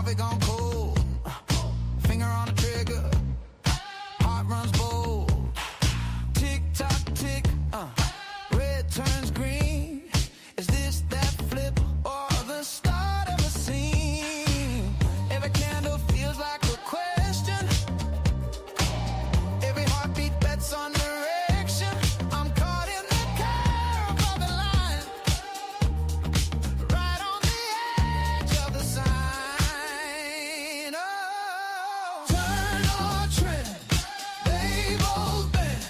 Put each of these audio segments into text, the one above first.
Coffee gone cold. Finger on the trigger. Heart runs bold. Tick tock tick. Red turns green. Is this that flip or the start of a scene? Every candle feels like a question. Every heartbeat bets on direction. I'm caught in the curve of the line, right on the edge of the sign. Oh, turn or trend, they both bend,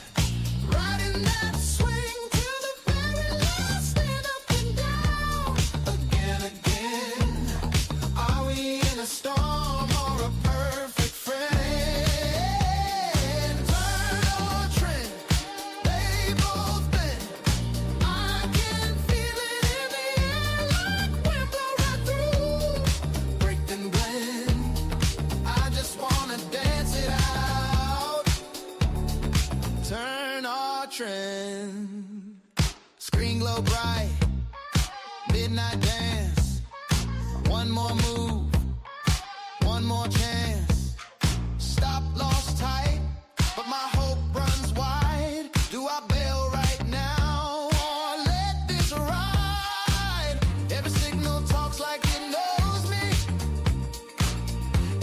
riding that swing to the very last, stand up and down. Again, again, are we in a storm or a perfect friend? Turn or trend, they both bend. I can feel it in the air like wind blow right through. Break then blend, I just wanna dance it out. Turn or trend, screen glow bright, midnight dance. One more move, one more chance. Stop lost tight, but my hope runs wide. Do I bail right now or let this ride? Every signal talks like it knows me.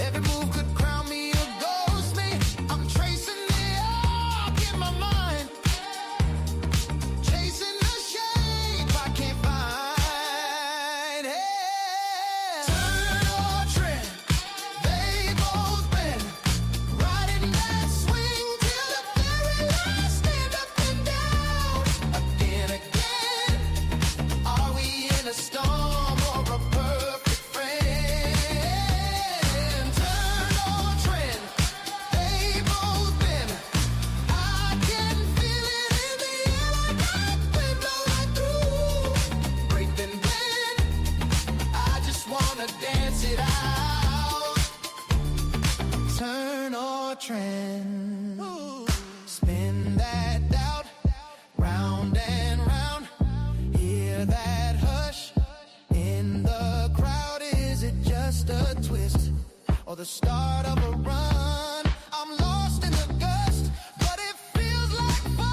Every move could crown me or ghost me. I'm tracing the arc in my mind, chasing the shape I can't find. Hey, turn or trend, they both bend, riding that swing till the very last, stand up and down. Again, again, are we in a storm or a perfect friend? Turn or trend, they both bend. I can feel it in the air like wind blow right through. Break then blend, I just wanna dance it out. Turn or trend, spin that doubt, round and round. Hear that hush in the crowd. Is it just a twist or the start of a run? I'm lost in the gust, but it feels like fun.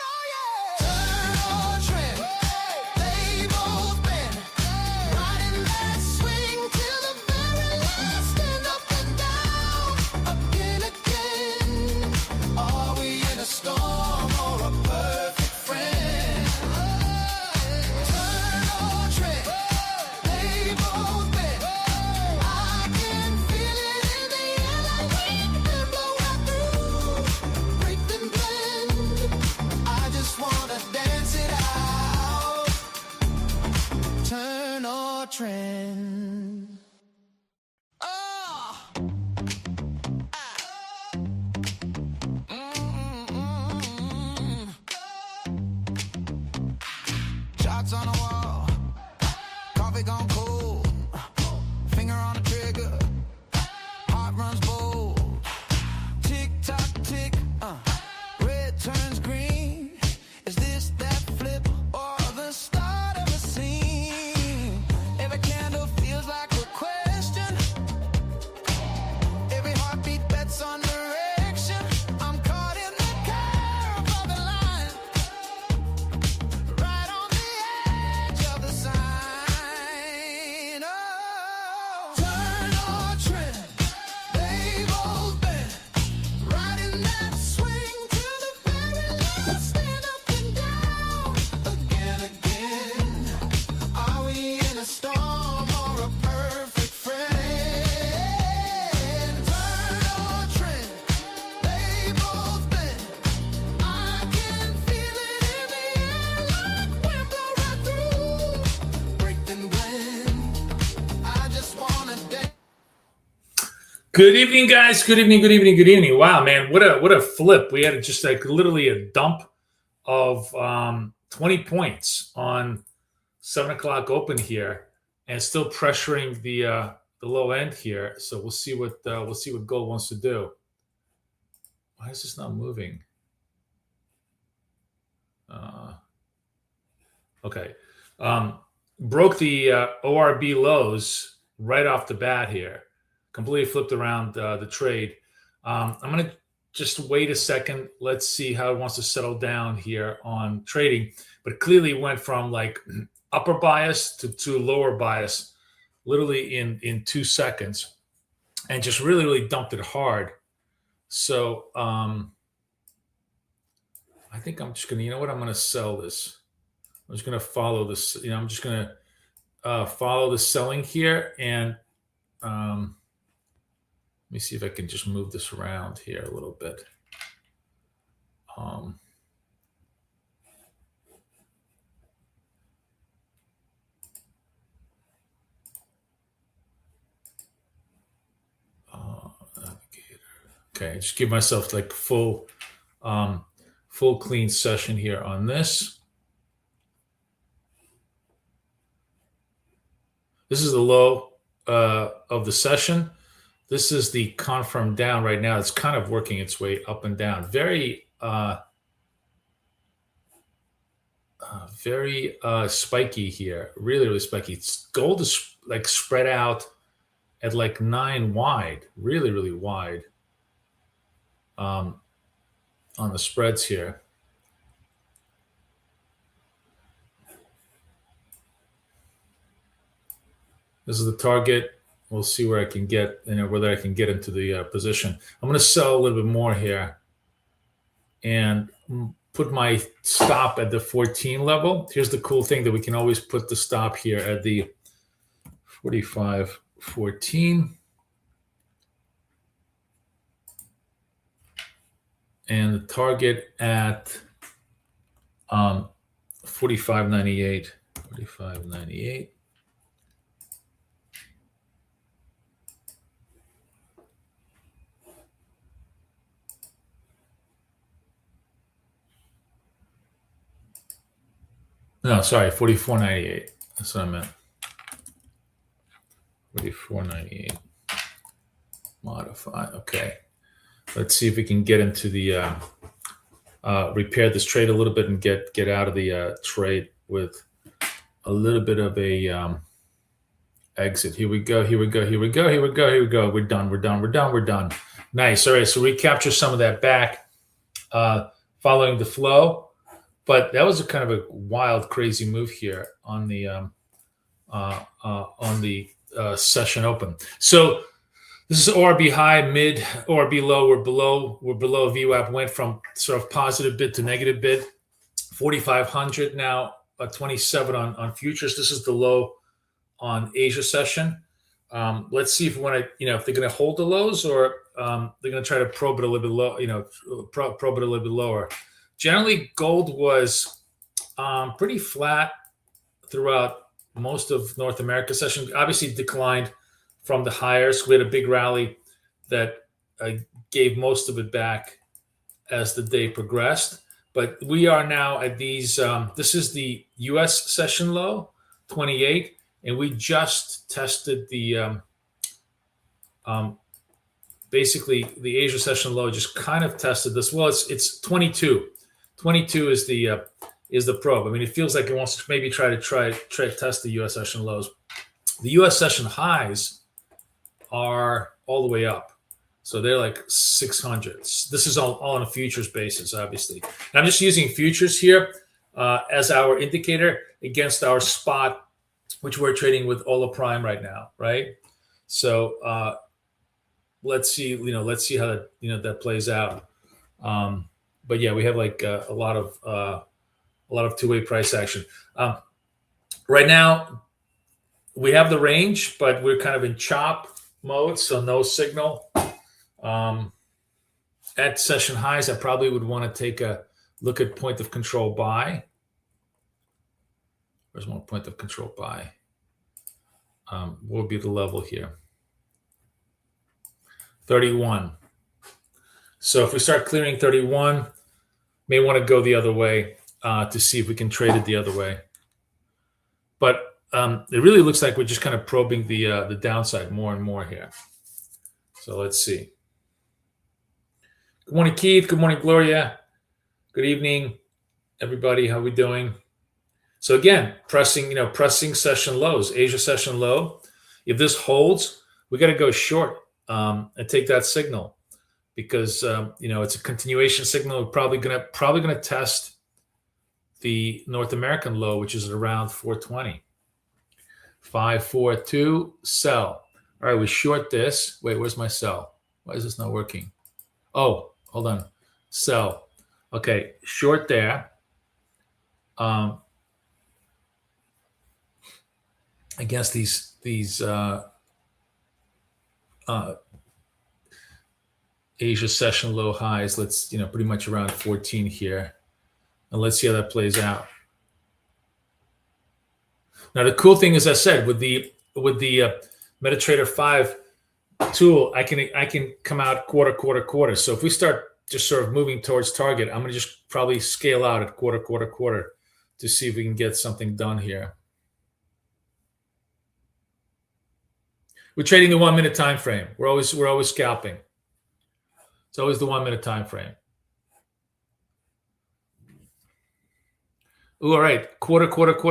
Oh yeah. Turn or trend, they both bend, riding that swing till the very last, stand up and down. Again, again, are we in a storm or a perfect friend? Turn or trend, they both bend. I can feel it in the air like wind blow right through. Break then blend, I just wanna dance it out. Turn or trend. Oh. Shots on the wall, coffee gone cold. Finger on the trigger, heart runs bold. Tick tock tick, red turns green. Is this that flip or the start of a scene? Every candle feels like a question. Every heartbeat bets on direction. I'm caught in the curve of the line, right on the edge of the sign. Oh, turn or trend, they both bend, riding that swing till the very last, stand up and down. Again, again, are we in a storm or a perfect friend? Turn or trend, they both bend. I can feel it in the air like wind blow right through. Break then blend, I just wanna dance. Good evening, guys. Good evening. Good evening. Good evening. Wow, man, what a flip! We had just like literally a dump of 20 points on 7 o'clock open here, and still pressuring the low end here. So we'll see what gold wants to do. Why is this not moving? Okay. broke the ORB lows right off the bat here. Completely flipped around the trade. I'm going to just wait a second. Let's see how it wants to settle down here on trading. But clearly went from like upper bias to lower bias literally in 2 seconds, and just really dumped it hard. So I think I'm just going to, you know what, I'm going to sell this. I'm just going to follow this. I'm just going to follow the selling here. And let me see if I can just move this around here a little bit. Okay, just give myself like full clean session here on this. This is the low of the session. This is the confirm down right now. It's kind of working its way up and down. Very spiky here. Really spiky. Gold is like spread out at like 9 wide. Really wide on the spreads here. This is the target. We'll see where I can get, whether I can get into the position. I'm going to sell a little bit more here and put my stop at the 14 level. Here's the cool thing that we can always put the stop here at the 45.14. And the target at 45.98. 45.98. No, sorry, 44.98. That's what I meant. 44.98. Modify. Okay. Let's see if we can get into the repair this trade a little bit and get out of the trade with a little bit of a exit. Here we go. We're done. Nice. All right. So we capture some of that back following the flow. But that was a kind of a wild, crazy move here on the session open. So this is ORB high, mid, ORB low. We're below VWAP. Went from sort of positive bid to negative bid. 4,500 now. 27 on futures. This is the low on Asia session. Let's see if we want to, if they're going to hold the lows or they're going to try to probe it a little bit low. Probe it a little bit lower. Generally, gold was pretty flat throughout most of North America session. Obviously declined from the higher. We had a big rally that gave most of it back as the day progressed. But we are now at these, this is the US session low, 28, and we just tested the, basically the Asia session low just kind of tested this. Well, it's 22. 22 is the probe. I mean, it feels like it wants to maybe try to test the US session lows. The US session highs are all the way up. So they're like 600s. This is all on a futures basis, obviously. And I'm just using futures here as our indicator against our spot, which we're trading with Ola Prime right now, right? So let's see how that plays out. But yeah, we have like a lot of two-way price action. Right now, we have the range, but we're kind of in chop mode, so no signal. At session highs, I probably would want to take a look at point of control buy. Where's my point of control buy? What would be the level here? 31. So if we start clearing 31, may want to go the other way to see if we can trade it the other way. But it really looks like we're just kind of probing the downside more and more here. So let's see. Good morning, Keith. Good morning, Gloria. Good evening, everybody. How we doing? So again, pressing session lows, Asia session low. If this holds, we got to go short and take that signal because it's a continuation signal. We're probably gonna test the North American low, which is at around 420. 542 sell. All right, we short this. Wait, where's my sell? Why is this not working? Oh, hold on. Sell. Okay, short there. Against these Asia session low highs. Let's pretty much around 14 here, and let's see how that plays out. Now the cool thing, as I said, with the MetaTrader 5 tool, I can come out quarter. So if we start just sort of moving towards target, I'm going to just probably scale out at quarter to see if we can get something done here. We're trading the 1 minute time frame. We're always scalping. It's always the 1 minute time frame. Ooh, all right, quarter.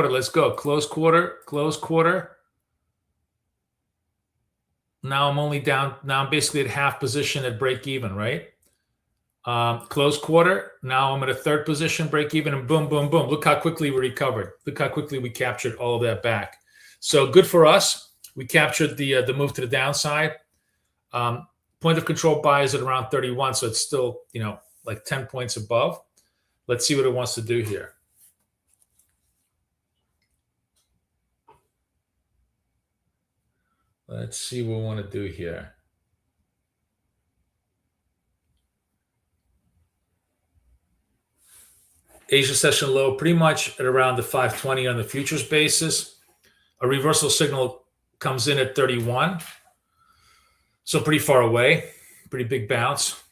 Let's go. Close quarter. Now I'm only down. Now I'm basically at half position at break even, right? Close quarter. Now I'm at a third position, break even, and boom. Look how quickly we recovered. Look how quickly we captured all of that back. So good for us. We captured the move to the downside. Point of control buy is at around 31, so it's still like 10 points above. Let's see what it wants to do here. Let's see what we want to do here. Asia session low, pretty much at around the 520 on the futures basis. A reversal signal comes in at 31. So pretty far away, pretty big bounce.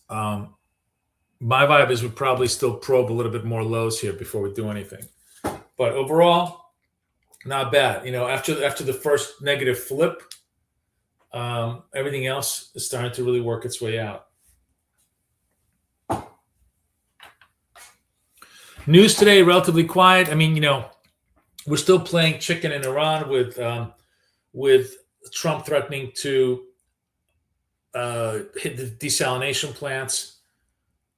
My vibe is we probably still probe a little bit more lows here before we do anything. But overall, not bad. After the first negative flip, everything else is starting to really work its way out. News today, relatively quiet. I mean, we're still playing chicken in Iran with Trump threatening to hit the desalination plants.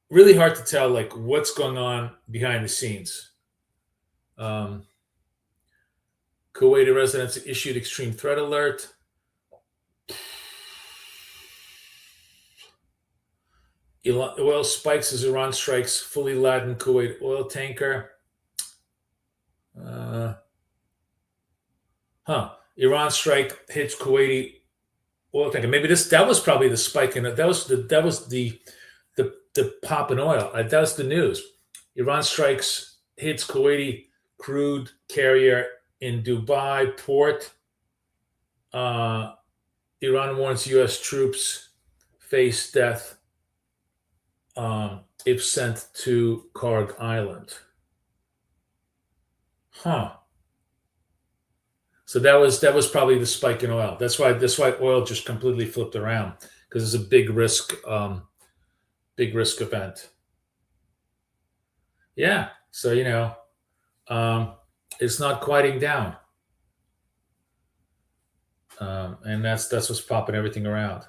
Really hard to tell what's going on behind the scenes. Kuwaiti residents issued extreme threat alert. Oil spikes as Iran strikes fully laden Kuwait oil tanker. Iran strike hits Kuwaiti oil tanker. Maybe that was probably the spike in it. That was the pop in oil. That was the news. Iran strikes hits Kuwaiti crude carrier in Dubai port. Iran warns U.S. troops face death if sent to Karg Island. So that was probably the spike in oil. That's why oil just completely flipped around, because it's a big risk event. Yeah. So it's not quieting down, and that's what's popping everything around.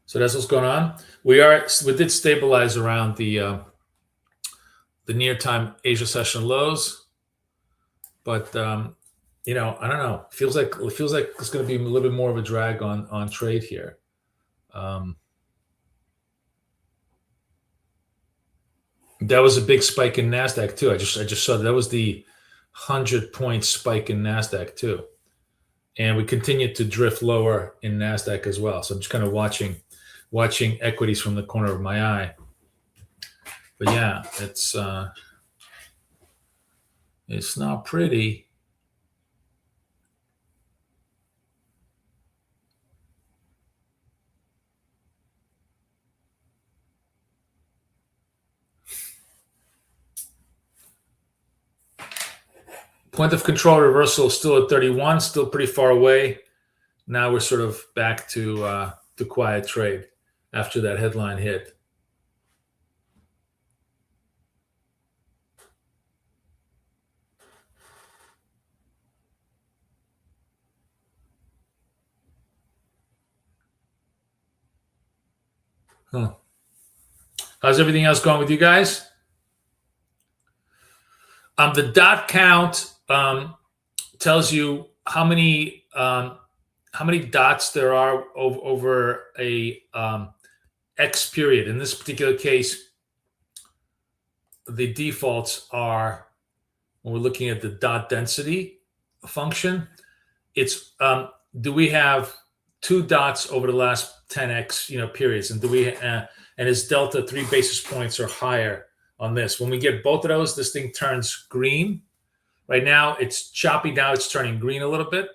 So that's what's going on. We did stabilize around the near time Asia session lows, but I don't know. It feels like it's going to be a little bit more of a drag on trade here. That was a big spike in Nasdaq too. I just saw that was the 100-point spike in Nasdaq too, and we continued to drift lower in Nasdaq as well. So I'm just kind of watching equities from the corner of my eye. But yeah, it's not pretty. Point of control reversal is still at 31, still pretty far away. Now we're sort of back to quiet trade after that headline hit. Huh. How's everything else going with you guys? The dot count tells you how many dots there are over a X period. In this particular case, the defaults are, when we're looking at the dot density function, it's do we have 2 dots over the last 10x periods, and do we and is delta 3 basis points or higher on this? When we get both of those, this thing turns green. Right now it's choppy. Now it's turning green a little bit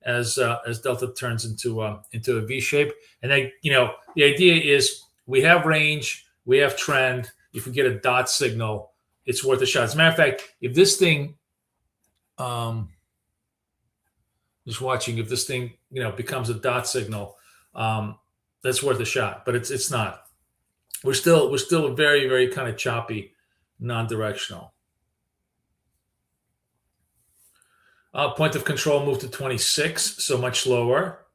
as delta turns into a V shape. And then the idea is we have range, we have trend. If we get a dot signal, it's worth a shot. As a matter of fact, if this thing just watching, if this thing becomes a dot signal, that's worth a shot. But it's not. We're still very, very kind of choppy, non-directional. Point of control moved to 26, so much lower.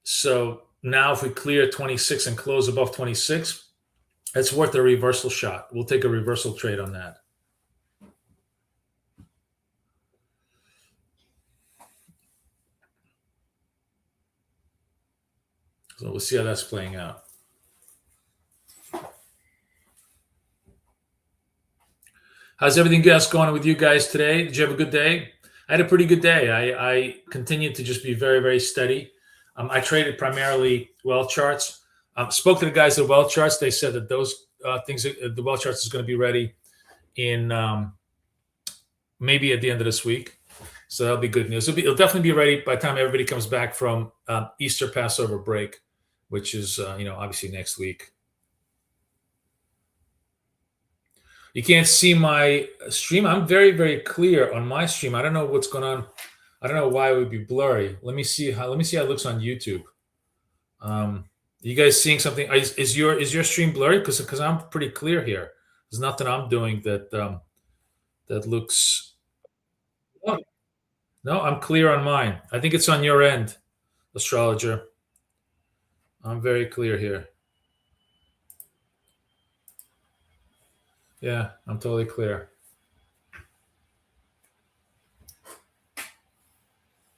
So now if we clear 26 and close above 26, that's worth a reversal shot. We'll take a reversal trade on that. So we'll see how that's playing out. How's everything else going with you guys today? Did you have a good day? I had a pretty good day. I continued to just be very, very steady. I traded primarily well charts. Spoke to the guys at well charts. They said that those things, the well charts is going to be ready in maybe at the end of this week. So that'll be good news. It'll definitely be ready by the time everybody comes back from Easter Passover break, which is obviously next week. You can't see my stream. I'm very, very clear on my stream. I don't know what's going on. I don't know why it would be blurry. Let me see how it looks on YouTube. You guys seeing something? Is your stream blurry? Because I'm pretty clear here. There's nothing I'm doing that looks. Oh, no, I'm clear on mine. I think it's on your end, astrologer. I'm very clear here. Yeah, I'm totally clear.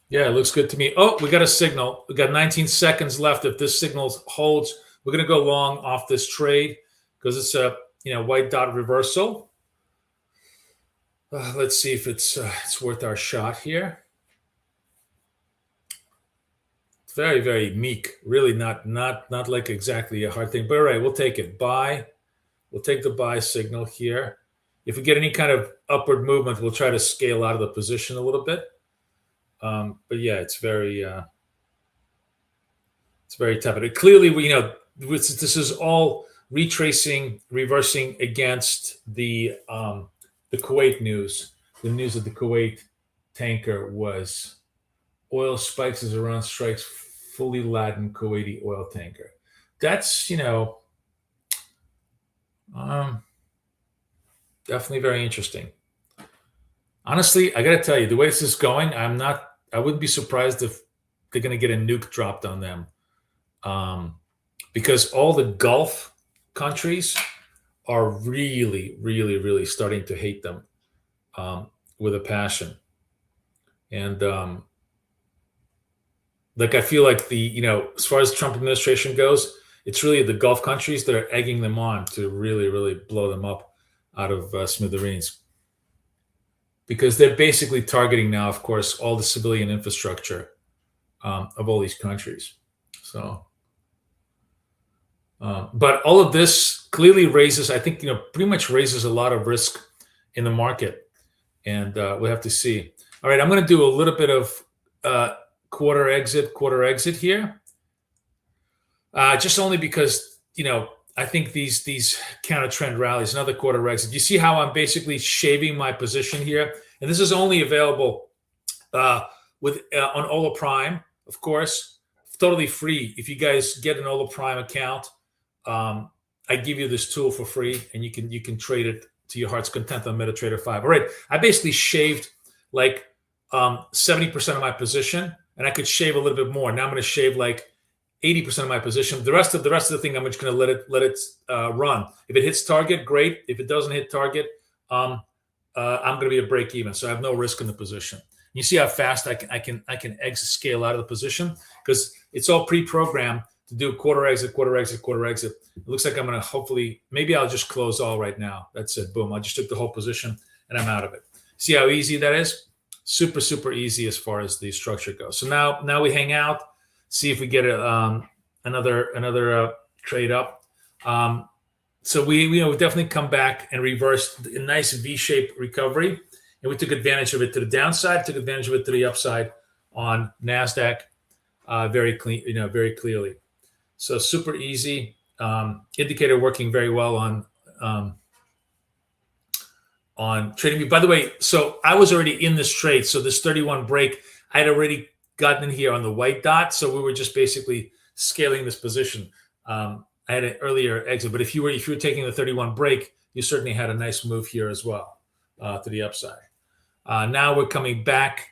Yeah, it looks good to me. Oh, we got a signal. We got 19 seconds left. If this signal holds, we're going to go long off this trade because it's a white dot reversal. Let's see if it's worth our shot here. It's very, very meek. Really not like exactly a hard thing. But all right, we'll take it. Buy. We'll take the buy signal here. If we get any kind of upward movement, we'll try to scale out of the position a little bit. But yeah, it's very tepid. Clearly, this is all reversing against the Kuwait news. The news of the Kuwait tanker was oil spikes as Iran strikes fully laden Kuwaiti oil tanker. That's definitely very interesting. Honestly, I got to tell you, the way this is going, I wouldn't be surprised if they're going to get a nuke dropped on them, because all the Gulf countries are really, really, really starting to hate them with a passion. And I feel like as far as the Trump administration goes, it's really the Gulf countries that are egging them on to really, really blow them up out of smithereens. Because they're basically targeting now, of course, all the civilian infrastructure of all these countries. So, but all of this clearly raises, I think, pretty much raises a lot of risk in the market. And we'll have to see. All right, I'm going to do a little bit of quarter exit here. Just only because, I think these counter trend rallies, another quarter exit. You see how I'm basically shaving my position here And this is only available with on Ola Prime, of course, totally free. If you guys get an Ola Prime account, I give you this tool for free, and you can trade it to your heart's content on MetaTrader 5. All right, I basically shaved like 70% of my position, and I could shave a little bit more. Now I'm going to shave like 80% of my position. The rest of the thing, I'm just going to let it run. If it hits target, great. If it doesn't hit target, I'm going to be at break even, so I have no risk in the position. You see how fast I can exit scale out of the position because it's all pre-programmed to do quarter exit, quarter exit, quarter exit. It looks like I'm going to hopefully, maybe I'll just close all right now. That's it. Boom. I just took the whole position and I'm out of it. See how easy that is? Super, super easy as far as the structure goes. So now we hang out, see if we get another trade up. So we definitely come back and reversed a nice V-shaped recovery. And we took advantage of it to the downside, took advantage of it to the upside on NASDAQ very clearly. So super easy. Indicator working very well on trading. By the way, so I was already in this trade. So this 31 break, I had already gotten in here on the white dot. So we were just basically scaling this position. I had an earlier exit, but if you were taking the 31 break, you certainly had a nice move here as well to the upside. Now we're coming back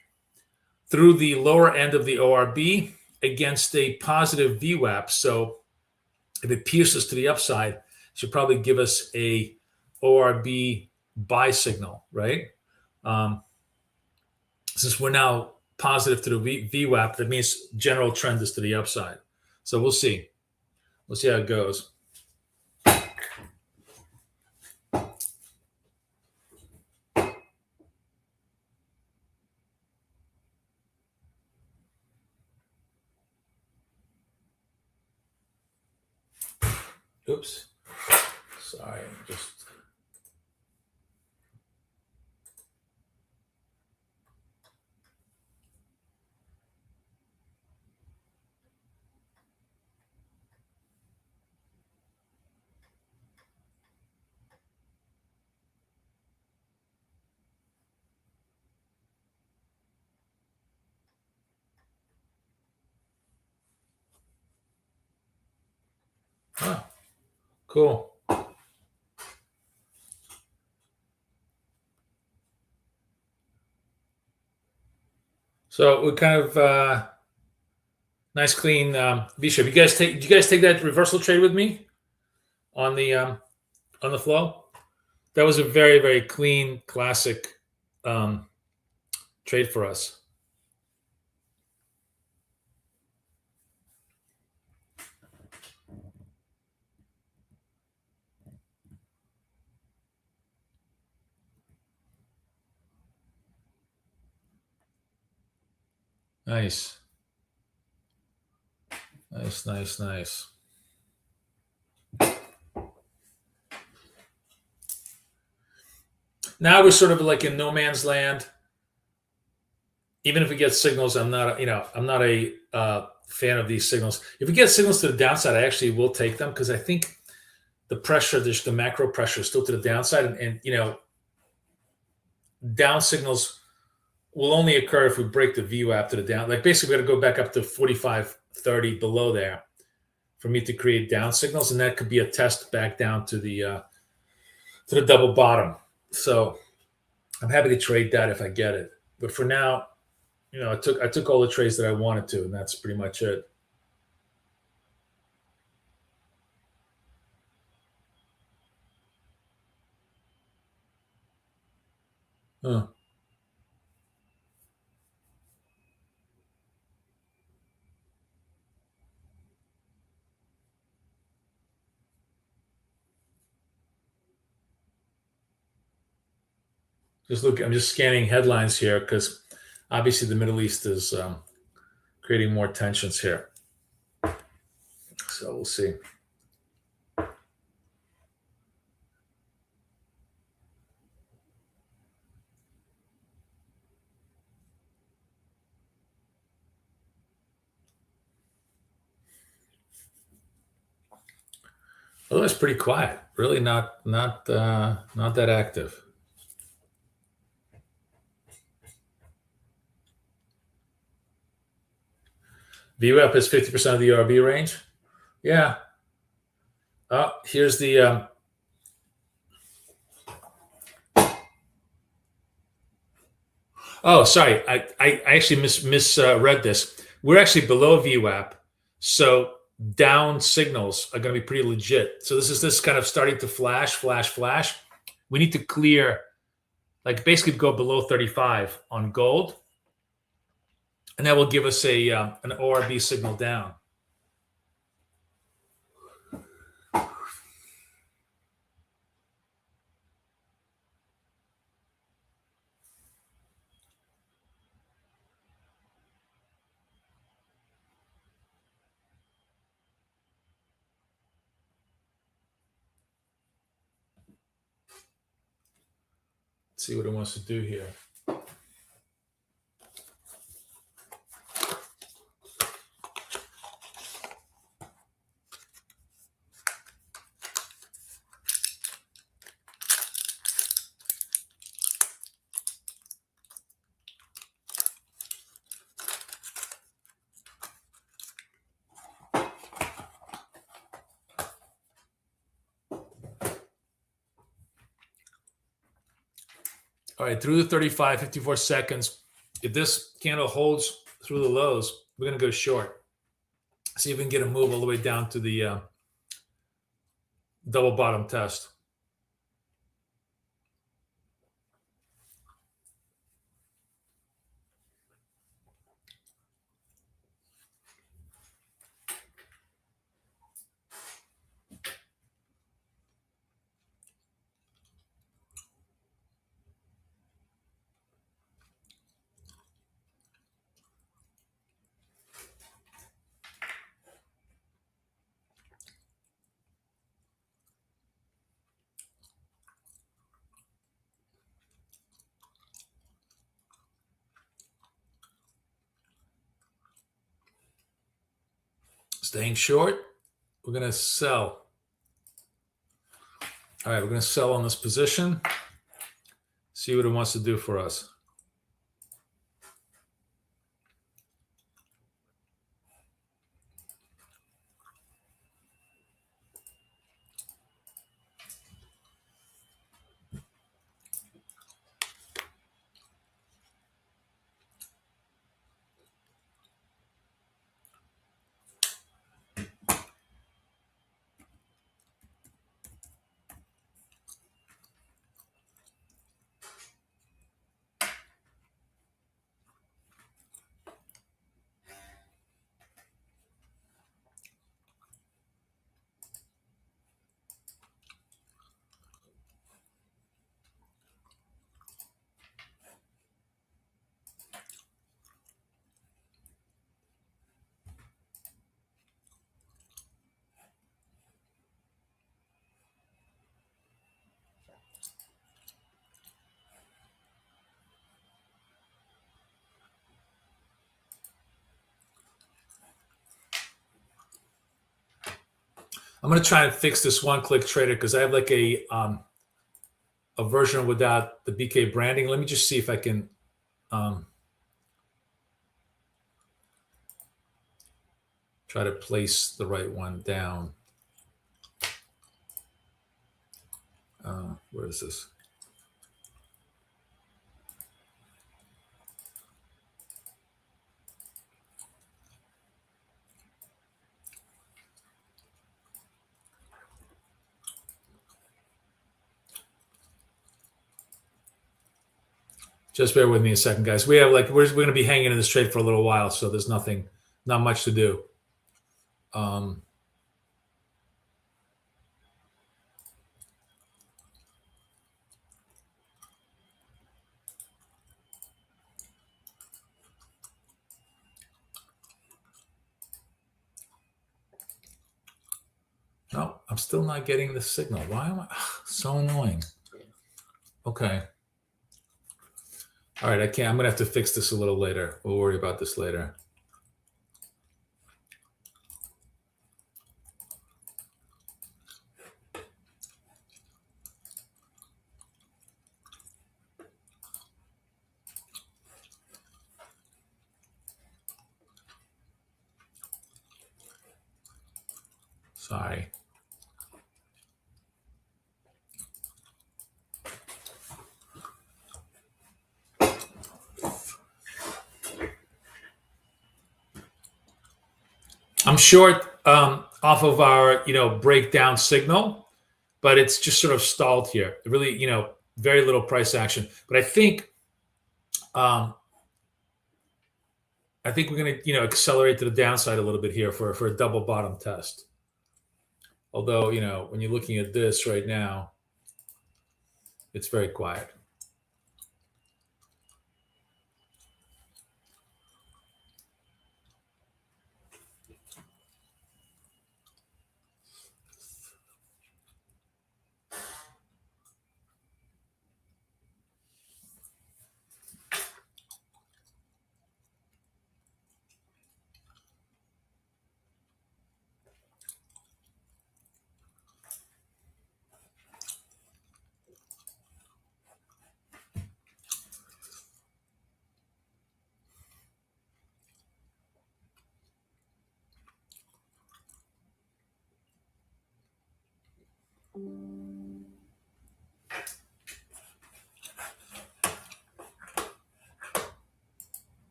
through the lower end of the ORB against a positive VWAP. So if it pierces to the upside, it should probably give us a ORB buy signal, right? Since we're now positive to the VWAP, that means general trend is to the upside. So we'll see. We'll see how it goes. Oops. Sorry, just. Oh, cool. So we kind of nice clean V-shape. Did you guys take that reversal trade with me on the flow? That was a very, very clean, classic trade for us. Nice. Nice. Now we're sort of like in no man's land. Even if we get signals, I'm not a fan of these signals. If we get signals to the downside, I actually will take them because I think the pressure, the macro pressure, is still to the downside, and down signals will only occur if we break the VWAP to the down. Like basically, we got to go back up to 45.30 below there for me to create down signals, and that could be a test back down to the double bottom. So I'm happy to trade that if I get it. But for now, I took all the trades that I wanted to, and that's pretty much it. Huh. I'm just scanning headlines here because obviously the Middle East is creating more tensions here. So we'll see. Oh, it's pretty quiet. Really not that active. VWAP is 50% of the URB range. Yeah. Here's the oh, sorry. I actually misread this. We're actually below VWAP, so down signals are going to be pretty legit. So this kind of starting to flash. We need to clear, like basically go below 35 on gold, and that will give us an ORB signal down. Let's see what it wants to do here. All right, through the 35, 54 seconds. If this candle holds through the lows, we're going to go short. See if we can get a move all the way down to the double bottom test. Staying short, we're going to sell. All right, we're going to sell on this position. See what it wants to do for us. I'm going to try and fix this one-click trader because I have like a version without the BK branding. Let me just see if I can try to place the right one down. Where is this? Just bear with me a second, guys. We have like we're going to be hanging in this trade for a little while, so there's not much to do. No, I'm still not getting the signal. Why am I so annoying? Okay. All right, I can't. I'm gonna have to fix this a little later. We'll worry about this later. Sorry. I'm short off of our, breakdown signal, but it's just sort of stalled here. It really, very little price action. But I think we're going to, accelerate to the downside a little bit here for a double bottom test. Although, when you're looking at this right now, it's very quiet.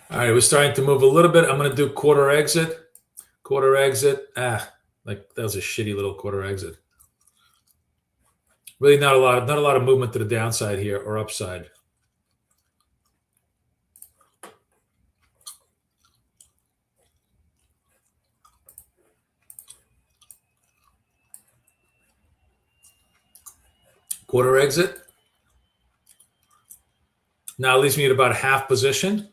All right, we're starting to move a little bit. I'm going to do quarter exit. Quarter exit. Like that was a shitty little quarter exit. Really not a lot of movement to the downside here or upside. Quarter exit. Now it leaves me at about half position.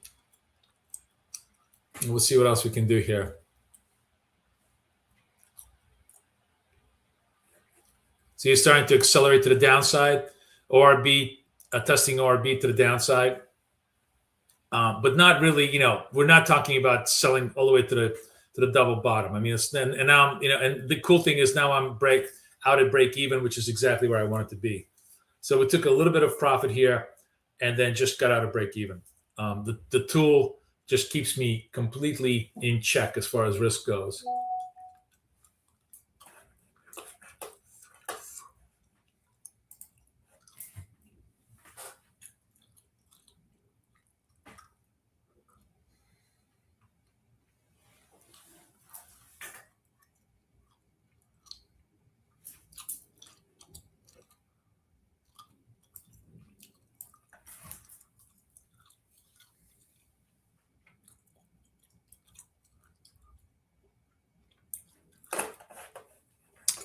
And we'll see what else we can do here. So you're starting to accelerate to the downside. ORB, testing ORB to the downside. But not really, we're not talking about selling all the way to the double bottom. I mean, and now, and the cool thing is now I'm out at break even, which is exactly where I want it to be. So we took a little bit of profit here and then just got out of break even. The tool just keeps me completely in check as far as risk goes.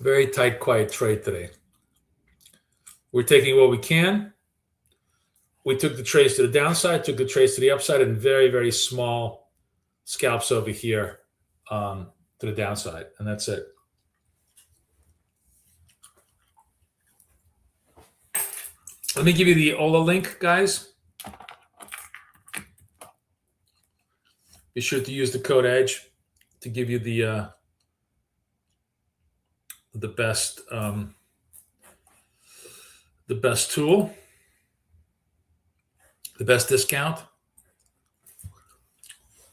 Very tight, quiet trade today. We're taking what we can. We took the trades to the downside, took the trades to the upside, and very, very small scalps over here to the downside. And that's it. Let me give you the Ola link, guys. Be sure to use the code EDGE to give you the best tool, the best discount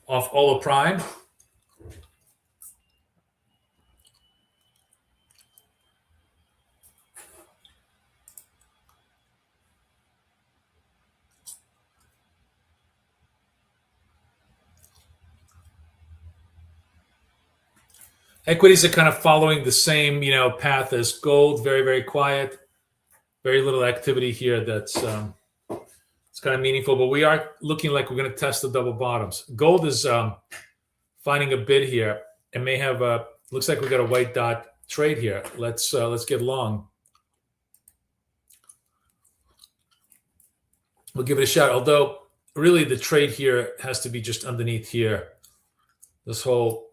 off Ola Prime. Equities are kind of following the same, path as gold. Very, very quiet. Very little activity here. That's it's kind of meaningful. But we are looking like we're going to test the double bottoms. Gold is finding a bid here and may have looks like we got a white dot trade here. Let's get long. We'll give it a shot. Although really the trade here has to be just underneath here. This whole.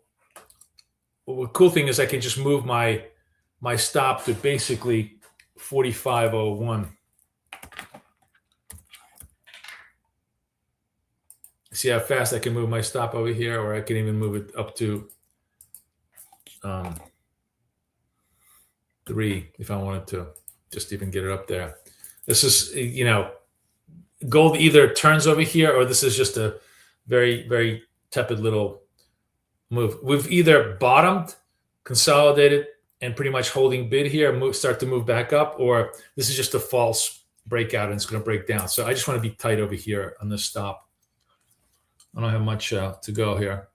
Well, the cool thing is I can just move my stop to basically 45.01. See how fast I can move my stop over here, or I can even move it up to 3 if I wanted to, just even get it up there. This is, gold either turns over here, or this is just a very, very tepid little move. We've either bottomed consolidated and pretty much holding bid here, start to move back up, or this is just a false breakout and it's going to break down. So I just want to be tight over here on this stop. I don't have much to go here.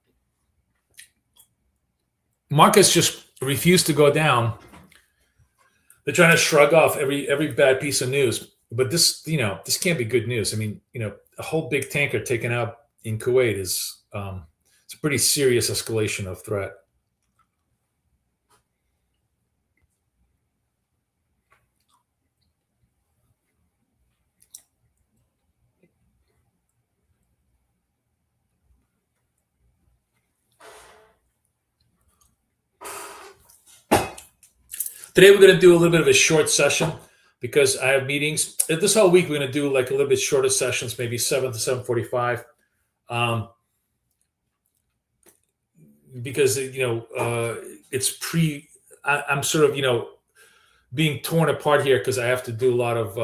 Markets just refuse to go down. They're trying to shrug off every bad piece of news. But this, this can't be good news. I mean, a whole big tanker taken out in Kuwait is it's a pretty serious escalation of threat. Today we're going to do a little bit of a short session because I have meetings. This whole week we're going to do like a little bit shorter sessions, maybe 7 to 7:45. Because it's I'm sort of being torn apart here because I have to do a lot of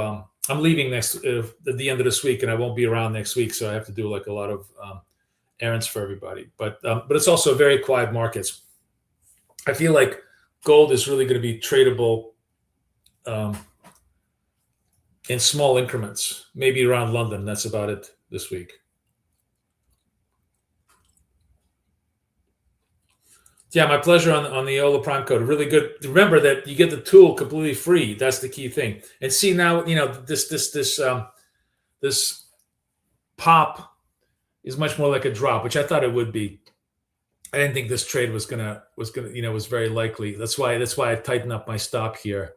I'm leaving at the end of this week and I won't be around next week, so I have to do like a lot of errands for everybody. But it's also very quiet markets. I feel like gold is really going to be tradable in small increments, maybe around London. That's about it this week. Yeah, my pleasure on the Ola Prime code. Really good. Remember that you get the tool completely free. That's the key thing. And see now, this pop is much more like a drop, which I thought it would be. I didn't think this trade was very likely. That's why I tightened up my stop here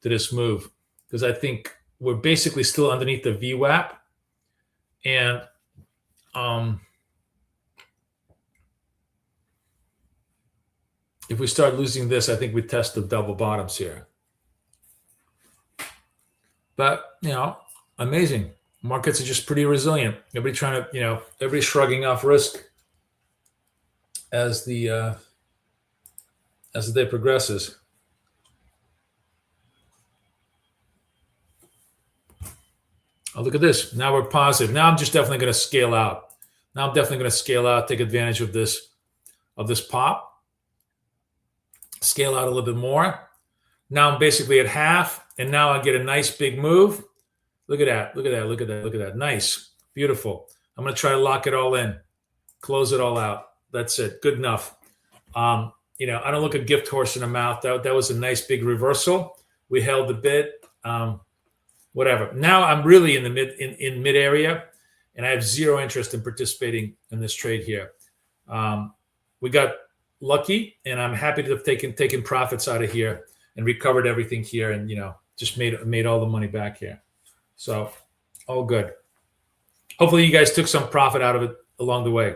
to this move, because I think we're basically still underneath the VWAP, and if we start losing this, I think we test the double bottoms here. But amazing. Markets are just pretty resilient. Everybody's shrugging off risk as the day progresses. Oh, look at this. Now we're positive. Now I'm just definitely going to scale out. Take advantage of this pop. Scale out a little bit more. Now I'm basically at half, and now I get a nice big move. Look at that. Nice. Beautiful. I'm going to try to lock it all in. Close it all out. That's it. Good enough. I don't look a gift horse in the mouth. That was a nice big reversal. We held the bid. Whatever. Now I'm really in the mid area, and I have zero interest in participating in this trade here. We got lucky, and I'm happy to have taken profits out of here and recovered everything here, and just made all the money back here. So all good. Hopefully you guys took some profit out of it along the way.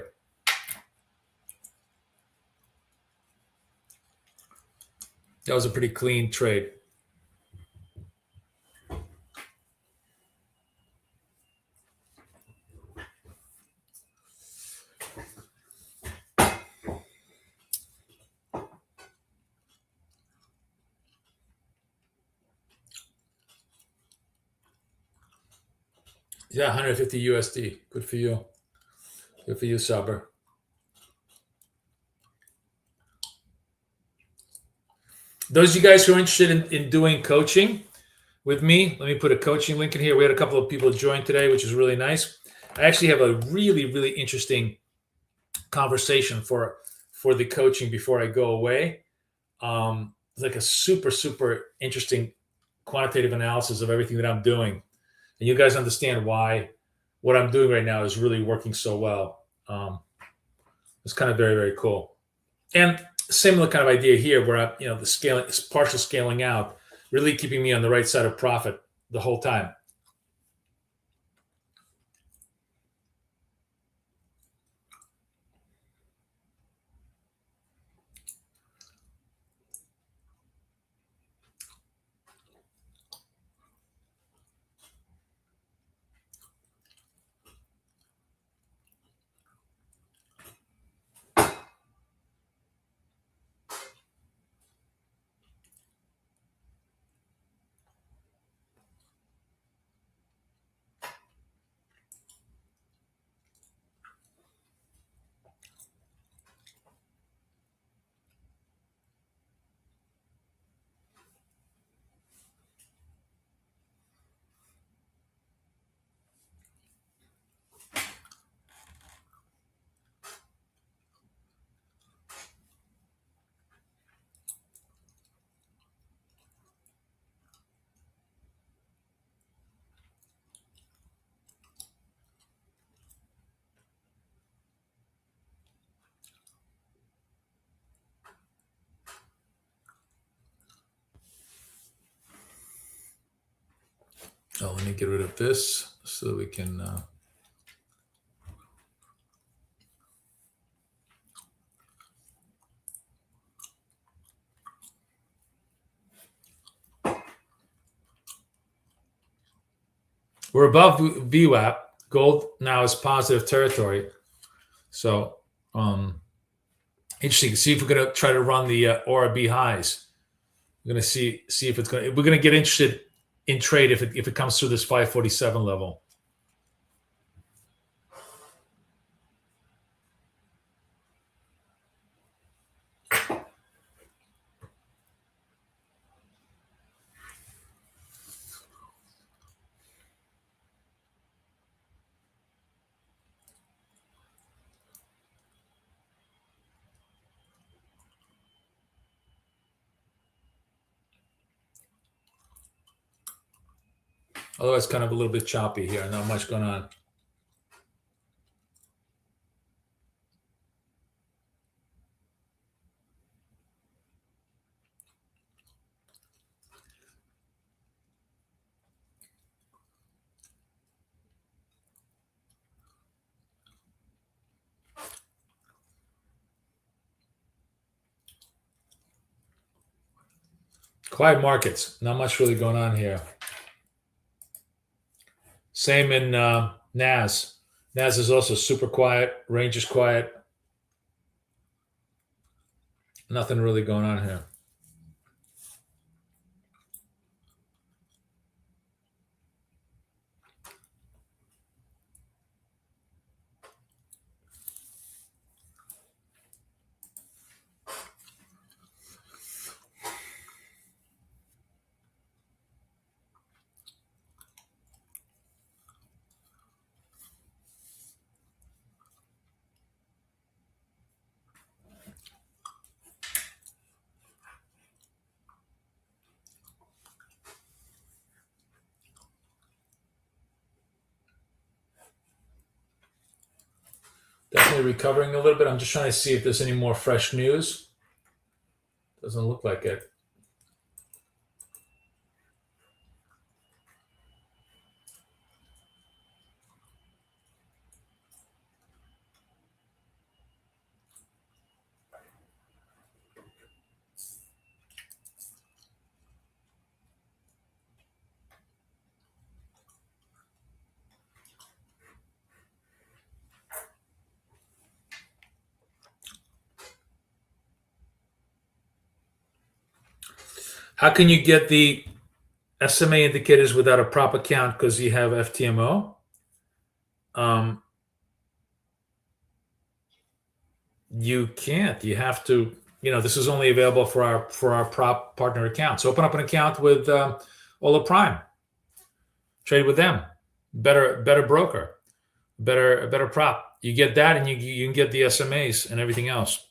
That was a pretty clean trade. Yeah, 150 USD. Good for you. Good for you, Saber. Those of you guys who are interested in doing coaching with me, let me put a coaching link in here. We had a couple of people join today, which is really nice. I actually have a really, really interesting conversation for the coaching before I go away. It's like a super, super interesting quantitative analysis of everything that I'm doing. And you guys understand why what I'm doing right now is really working so well. It's kind of very, very cool. And similar kind of idea here where the scaling is partial scaling out, really keeping me on the right side of profit the whole time. Oh, let me get rid of this so we can. We're above VWAP. Gold now is positive territory. So, interesting. See if we're going to try to run the ORB highs. We're going to see if it's going. We're going to get interested in trade if it comes through this 547 level. Otherwise, kind of a little bit choppy here. Not much going on. Quiet markets. Not much really going on here. Same in NAS. NAS is also super quiet. Range is quiet. Nothing really going on here. Definitely recovering a little bit. I'm just trying to see if there's any more fresh news. Doesn't look like it. How can you get the SMA indicators without a prop account because you have FTMO? You can't. You have to. This is only available for our prop partner accounts. Open up an account with Ola Prime. Trade with them. Better broker. Better prop. You get that, and you can get the SMAs and everything else.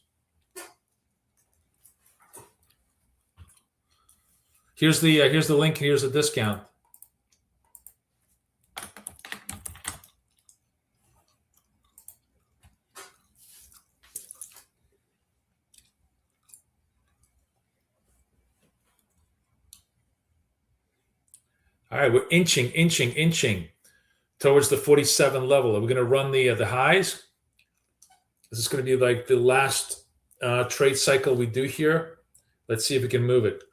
Here's the link. Here's the discount. All right, we're inching towards the 47 level. Are we going to run the highs? Is this going to be like the last trade cycle we do here? Let's see if we can move it.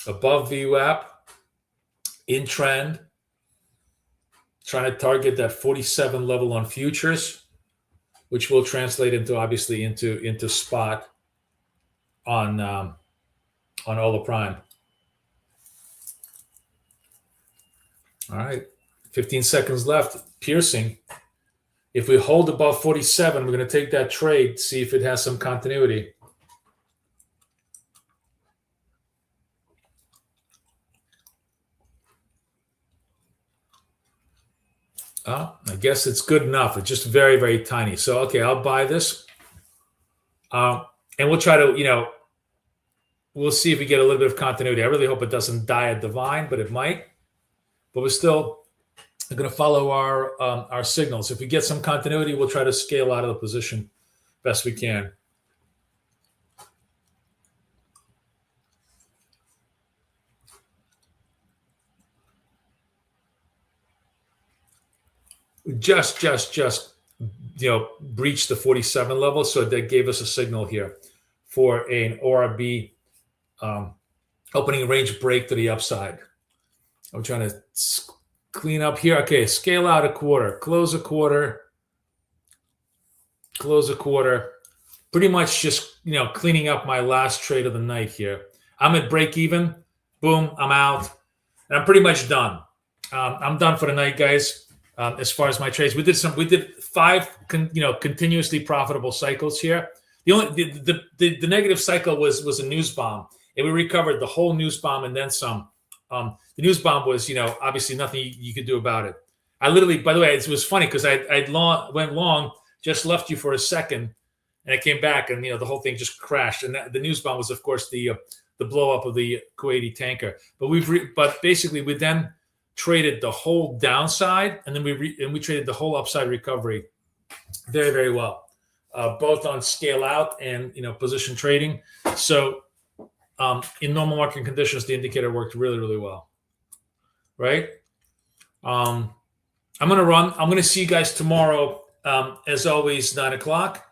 Above VWAP, in trend, trying to target that 47 level on futures, which will translate into obviously into spot on Ola Prime. All right, 15 seconds left. Piercing. If we hold above 47, we're going to take that trade, see if it has some continuity. Oh, I guess it's good enough. It's just very, very tiny. So, okay, I'll buy this. And we'll try to, we'll see if we get a little bit of continuity. I really hope it doesn't die at the vine, but it might. But we're still are going to follow our signals. If we get some continuity, we'll try to scale out of the position best we can. We just breached the 47 level, so that gave us a signal here for an ORB opening range break to the upside. I'm trying to clean up here. Okay, scale out a quarter, close a quarter, close a quarter. Pretty much just cleaning up my last trade of the night here. I'm at break even. Boom, I'm out, and I'm pretty much done. I'm done for the night, guys. As far as my trades, we did 5 continuously profitable cycles here. The negative cycle was a news bomb, and we recovered the whole news bomb and then some. The news bomb was obviously nothing you could do about it. I literally, by the way, it was funny because I went long, just left you for a second, and I came back, and the whole thing just crashed. And the news bomb was, of course, the blow up of the Kuwaiti tanker. But basically we then traded the whole downside, and then we traded the whole upside recovery very, very well, both on scale out and position trading. So in normal market conditions, the indicator worked really, really well, right? I'm going to see you guys tomorrow, as always, 9 o'clock.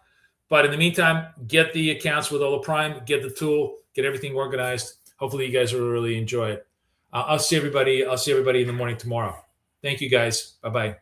But in the meantime, get the accounts with Olo Prime, get the tool, get everything organized. Hopefully you guys will really enjoy it. I'll see everybody in the morning tomorrow. Thank you, guys. Bye-bye.